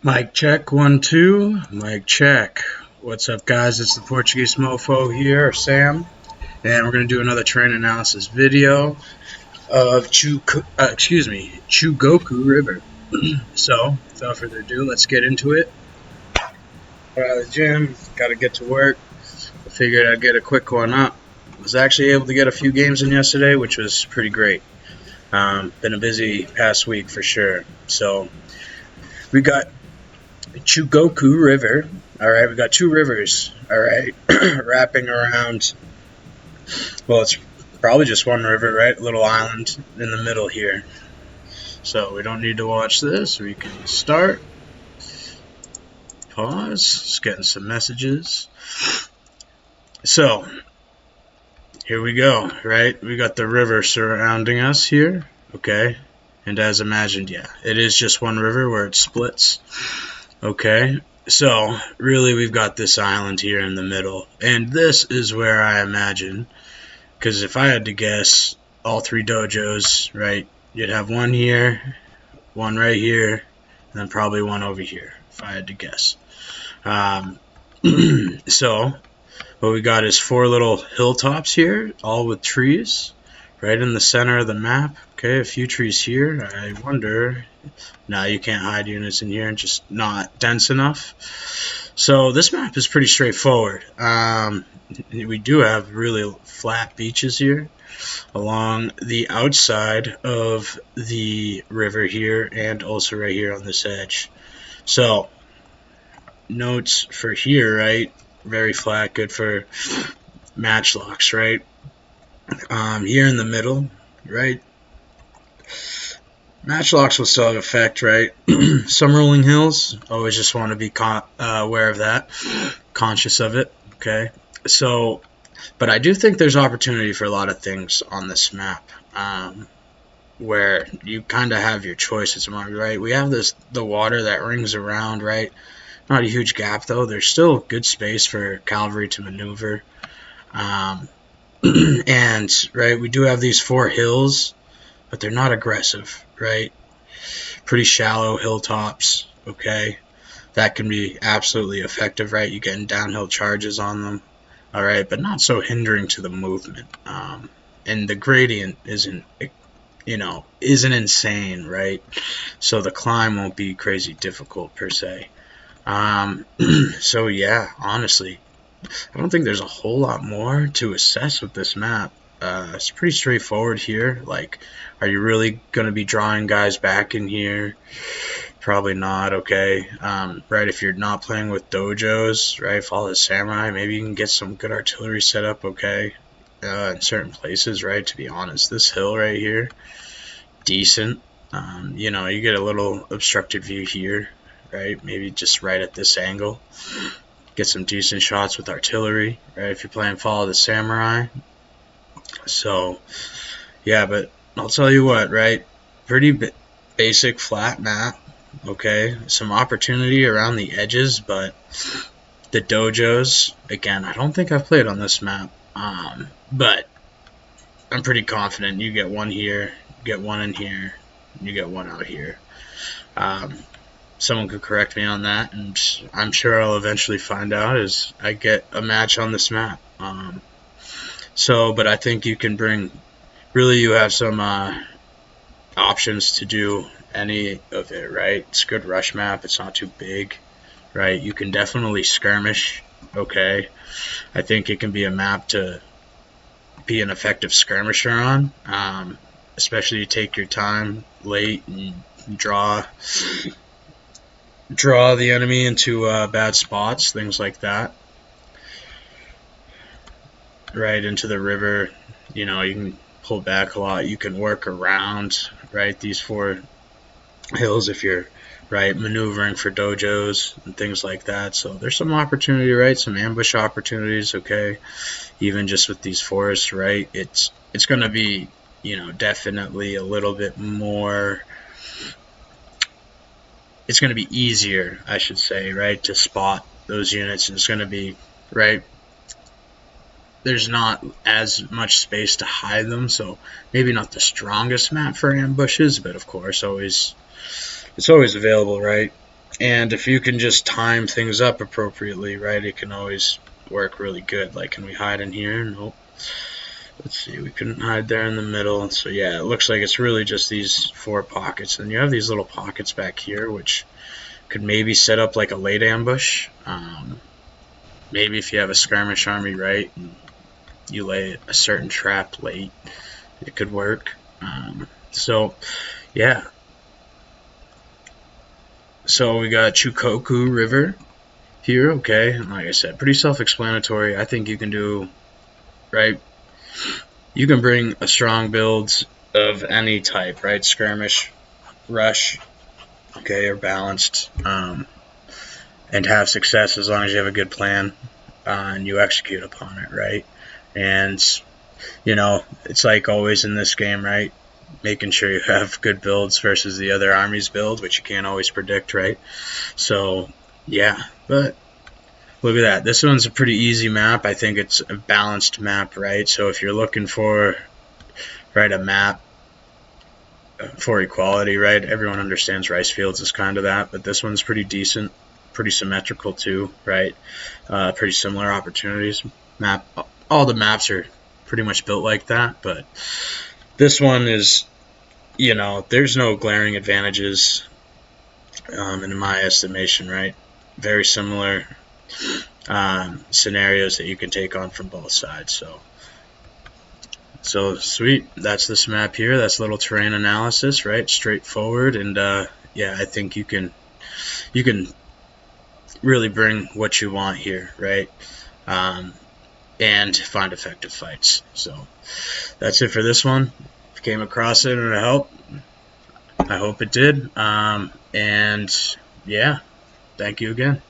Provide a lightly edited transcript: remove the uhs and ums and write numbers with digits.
Mic check, 1, 2. Mic check. What's up, guys? It's the Portuguese Mofo here, Sam, and we're going to do another terrain analysis video of Chugoku River. So, without further ado, let's get into it. Got out of the gym, got to get to work. I figured I'd get a quick one up. Was actually able to get a few games in yesterday, which was pretty great. Been a busy past week for sure. So, we got Chugoku River. Alright, we got two rivers, alright, wrapping around, well, it's probably just one river, right? A little island in the middle here. So we don't need to watch this. We can start, pause, just getting some messages. So, here we go, right? We got the river surrounding us here, okay? And as imagined, yeah, it is just one river where it splits. Okay, so really we've got this island here in the middle, and this is where I imagine, because if I had to guess, all three dojos, right, you'd have one here, one right here, and then probably one over here, if I had to guess. So what we got is four little hilltops here, all with trees, right in the center of the map. Okay, a few trees here. I wonder... No, you can't hide units in here, just not dense enough. So this map is pretty straightforward. We do have really flat beaches here along the outside of the river here and also right here on this edge. So notes for here, right? Very flat, good for matchlocks, right? Here in the middle, right? Matchlocks will still have effect, right? Some rolling hills, always just want to be aware of that, conscious of it, okay? So, but I do think there's opportunity for a lot of things on this map, where you kind of have your choices, right? We have the water that rings around, right? Not a huge gap, though. There's still good space for cavalry to maneuver. And, right, we do have these four hills, but they're not aggressive, right? Pretty shallow hilltops, okay? That can be absolutely effective, right? You're getting downhill charges on them, all right? But not so hindering to the movement. And the gradient isn't insane, right? So the climb won't be crazy difficult per se. So yeah, honestly, I don't think there's a whole lot more to assess with this map. It's pretty straightforward here. Like, are you really going to be drawing guys back in here? Probably not, okay? Right, if you're not playing with dojos, right, follow the samurai, maybe you can get some good artillery set up, okay? In certain places, right, to be honest. This hill right here, decent. You know, you get a little obstructed view here, right? Maybe just right at this angle. Get some decent shots with artillery, right, if you're playing follow the samurai. So, yeah, but I'll tell you what, right? Pretty basic flat map, okay? Some opportunity around the edges, but the dojos, again, I don't think I've played on this map, but I'm pretty confident you get one here, you get one in here, and you get one out here. Someone could correct me on that, and I'm sure I'll eventually find out as I get a match on this map. So, but I think you can bring, really you have some options to do any of it, right? It's a good rush map, it's not too big, right? You can definitely skirmish, okay? I think it can be a map to be an effective skirmisher on, especially you take your time late and draw the enemy into bad spots, things like that. Right into the river, you know, you can pull back a lot, you can work around, right, these four hills if you're, right, maneuvering for dojos and things like that. So there's some opportunity, right, some ambush opportunities, okay, even just with these forests, right, it's going to be, you know, definitely a little bit more, it's going to be easier, I should say, right, to spot those units, and it's going to be, right, there's not as much space to hide them, so maybe not the strongest map for ambushes, but of course it's always available, right? And if you can just time things up appropriately, right, it can always work really good. Like, can we hide in here? Nope. Let's see, we couldn't hide there in the middle. So yeah, it looks like it's really just these 4 pockets. And you have these little pockets back here, which could maybe set up like a late ambush. Maybe if you have a skirmish army, right, and you lay a certain trap late, it could work. So yeah. So we got Chugoku River here, okay, and like I said, pretty self-explanatory. I think you can do, right, you can bring a strong build of any type, right, skirmish, rush, okay, or balanced, and have success as long as you have a good plan and you execute upon it, right? And, you know, it's like always in this game, right? Making sure you have good builds versus the other army's build, which you can't always predict, right? So, yeah, but look at that. This one's a pretty easy map. I think it's a balanced map, right? So if you're looking for, right, a map for equality, right? Everyone understands rice fields is kind of that, but this one's pretty decent, pretty symmetrical too, right? Pretty similar opportunities. All the maps are pretty much built like that, but this one is, you know, there's no glaring advantages in my estimation, right? Very similar scenarios that you can take on from both sides. So sweet. That's this map here. That's a little terrain analysis, right? Straightforward, and yeah, I think you can really bring what you want here, right? And find effective fights. So that's it for this one. If you came across it and it helped, I hope it did. And yeah, thank you again.